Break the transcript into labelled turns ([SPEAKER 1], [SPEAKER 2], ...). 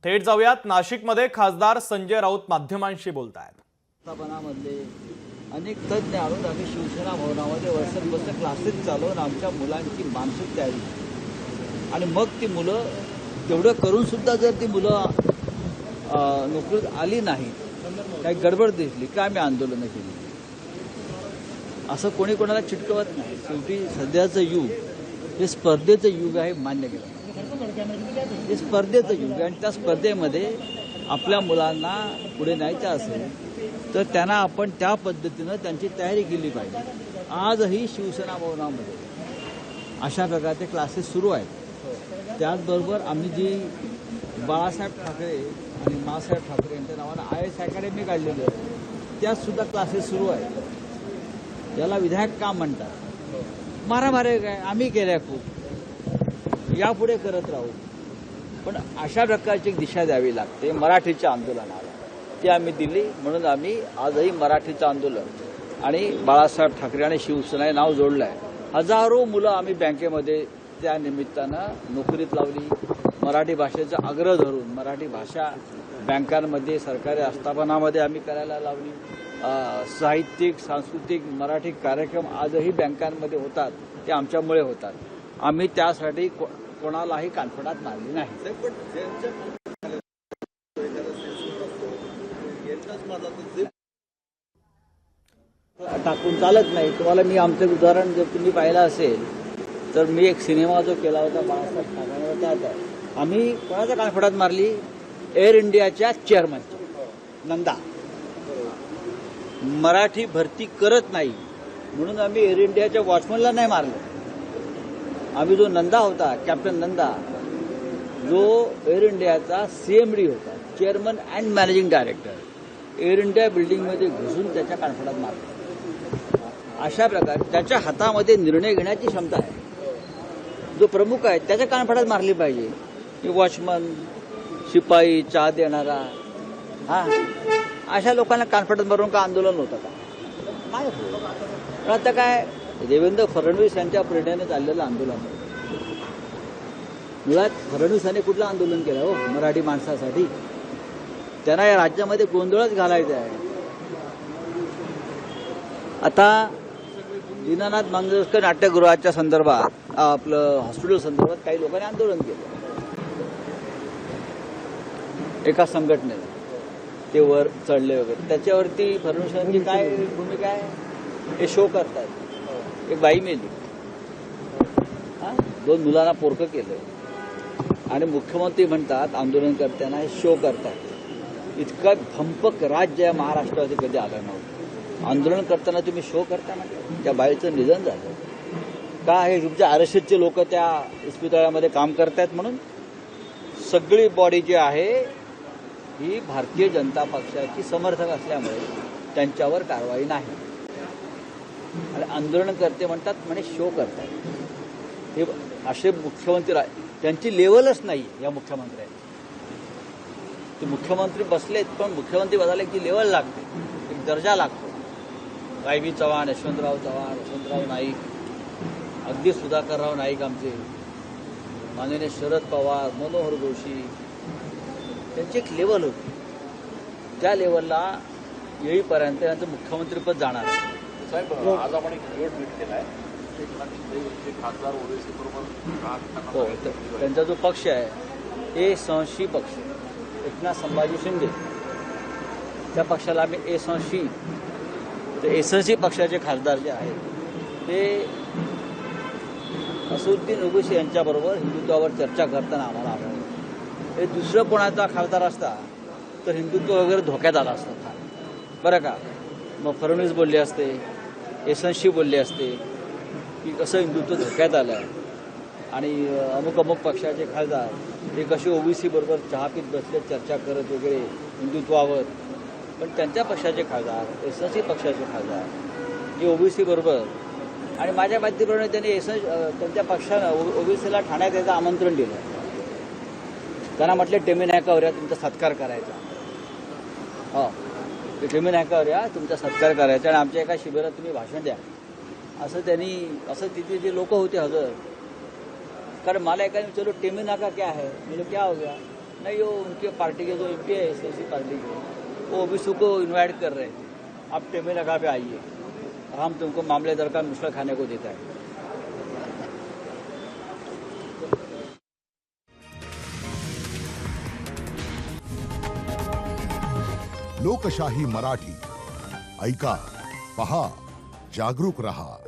[SPEAKER 1] थेट जाऊयात नाशिकमध्ये खासदार संजय राऊत माध्यमांशी बोलतायत।
[SPEAKER 2] स्थापनामधले अनेक तज्ज्ञ आणून आम्ही शिवसेना भवनामध्ये वर्षभर क्लासेस चालवून आमच्या मुलांची मानसिक तयारी आणि मग ती मुलं तेवढं करून सुद्धा जर ती मुलं नोकरीत आली नाही, काही गडबड दिसली का आम्ही आंदोलनं केली। असं कोणी कोणाला चिटकवत नाही। शेवटी सध्याचं युग हे स्पर्धेचं युग आहे, मान्य केलं। हे स्पर्धेचं युग आहे आणि त्या स्पर्धेमध्ये आपल्या मुलांना पुढे न्यायचं असेल तर त्यांना आपण त्या पद्धतीनं त्यांची तयारी केली पाहिजे। आजही शिवसेना भवनामध्ये अशा प्रकारचे क्लासेस सुरू आहेत। त्याचबरोबर आम्ही जी बाळासाहेब ठाकरे आणि मासाहेब ठाकरे यांच्या नावानं IAS अकॅडमी काढलेली आहे, त्यात सुद्धा क्लासेस सुरू आहेत। याला विधायक काम म्हणतात। मारामारी काय आम्ही केल्या खूप, यापुढे करत राहू, पण अशा प्रकारची दिशा द्यावी लागते मराठीच्या आंदोलनाला। ती आम्ही दिली, म्हणून आम्ही आजही मराठीचं आंदोलन आणि बाळासाहेब ठाकरे आणि शिवसेना हे नाव जोडलं आहे। हजारो मुलं आम्ही बँकेमध्ये त्या निमित्तानं नोकरीत लावली। मराठी भाषेचा आग्रह धरून मराठी भाषा बँकांमध्ये सरकारी आस्थापनामध्ये आम्ही करायला लावली। साहित्यिक सांस्कृतिक मराठी कार्यक्रम आजही बँकांमध्ये होतात, ते आमच्यामुळे होतात। आम्ही त्यासाठी कोणालाही कानफडात मारली नाही। टाकून चालत नाही। तुम्हाला मी आमचं उदाहरण जर तुम्ही पाहिलं असेल तर मी एक सिनेमा जो केला होता बाळासाहेब ठाकरेंवर, त्यात आम्ही कोणाच्या कानफडात मारली? एअर इंडियाच्या चेअरमनच्या, नंदा। मराठी भरती करत नाही म्हणून आम्ही एअर इंडियाच्या वॉचमनला नाही मारलं। आम्ही जो नंदा होता, कॅप्टन नंदा, जो एअर इंडियाचा CMD होता, chairman and managing director, air India बिल्डिंगमध्ये घुसून त्याच्या कानफडात मारलं। अशा प्रकारे त्याच्या हातामध्ये निर्णय घेण्याची क्षमता आहे। जो प्रमुख आहे त्याच्या कानफडात मारली पाहिजे। वॉचमन, शिपाई, चहा देणारा, अशा लोकांना कानफडात मारून का आंदोलन होतं का? नाही। पण आता काय, देवेंद्र फडणवीस यांच्या प्रेरणेने चाललेलं आंदोलन। मुळात फडणवीसांनी कुठलं आंदोलन केलं हो मराठी माणसासाठी? त्यांना या राज्यामध्ये गोंधळच घालायचा आहे। आता दीनानाथ मंगेशकर नाट्यगृहाच्या संदर्भात, आपलं हॉस्पिटल संदर्भात काही लोकांनी आंदोलन केलं। एका संघटनेने ते वर चढले वगैरे, त्याच्यावरती फडणवीसांची काय भूमिका आहे? हे शो करतात। एक बाई मेली, 2 मुलांना पोरकं केलं आणि मुख्यमंत्री म्हणतात आंदोलनकर्त्यांना हे शो करतात। इतका भंपक राज्य या महाराष्ट्रामध्ये कधी आलं नव्हतं। आंदोलन करताना तुम्ही शो करता ना? त्या बाईचं निधन झालं का? हे तुमच्या RSSचे लोक त्या इस्पितळामध्ये काम करतायत म्हणून? सगळी बॉडी जी आहे ही भारतीय जनता पक्षाची समर्थक असल्यामुळे त्यांच्यावर कारवाई नाही। आणि आंदोलनकर्ते म्हणतात म्हणे शो करतात। हे असे मुख्यमंत्री, त्यांची लेवलच नाही या मुख्यमंत्र्यांची। ते मुख्यमंत्री बसलेत, पण मुख्यमंत्री बसायला की लेवल लागते, एक दर्जा लागतो। वाय.बी. चव्हाण, यशवंतराव चव्हाण, वसंतराव नाईक, अगदी सुधाकरराव नाईक आमचे, माननीय शरद पवार, मनोहर जोशी, त्यांची एक लेवल होती। त्या लेवलला येईपर्यंत यांचं मुख्यमंत्रीपद जाणार आहे।
[SPEAKER 3] साहेब, आज आपण एक व्हिडिओ ट्विट केला आहे, खासदार ओवेसी बरोबर
[SPEAKER 2] हो, त्यांचा जो पक्ष आहे हे संशी पक्ष, एकनाथ संभाजी शिंदे, त्या पक्षाला आम्ही एसंशी, तर एसंशी पक्षाचे खासदार जे आहेत ते असदुद्दीन ओवेसी यांच्याबरोबर हिंदुत्वावर चर्चा करताना आम्हाला आढळलं। हे दुसरं कोणाचा खासदार असता तर हिंदुत्व वगैरे धोक्यात आला असतं बरं का? मग फडणवीस बोलले असते, एसंशी बोलले असते की कसं हिंदुत्व धोक्यात आलं आहे आणि अमुक अमुक पक्षाचे खासदार हे कसे OBC बरोबर चहा पीत बसले, चर्चा करत वगैरे हिंदुत्वावर। पण त्यांच्या पक्षाचे खासदार, एसंशी पक्षाचे खासदार हे OBC बरोबर, आणि माझ्या माहितीप्रमाणे त्यांनी त्यांच्या पक्षानं OBCला ठाण्यात यायचं आमंत्रण दिलं। त्यांना म्हटले टेमी नायकावर या, तुमचा सत्कार करायचा। हो, टेमी नायकावर या, तुमचा सत्कार करायचा आणि आमच्या एका शिबिरात तुम्ही भाषण द्या, असं त्यांनी, असं तिथे जे लोक होते हजर। कारण मला एकाने विचारलं टेमी नाका क्या है, म्हणजे क्या हो गया? नहीं, वो उनके पार्टी के जो एमपी है एसएससी पार्टी के, वो ओबीसी को इनवाइट कर रहे थे, आप टेबल लगा पे आइए, हम तुमको मामले दर का मुश्किल खाने को देता है।
[SPEAKER 4] लोकशाही मराठी ऐका, पहा, जागरूक रहा।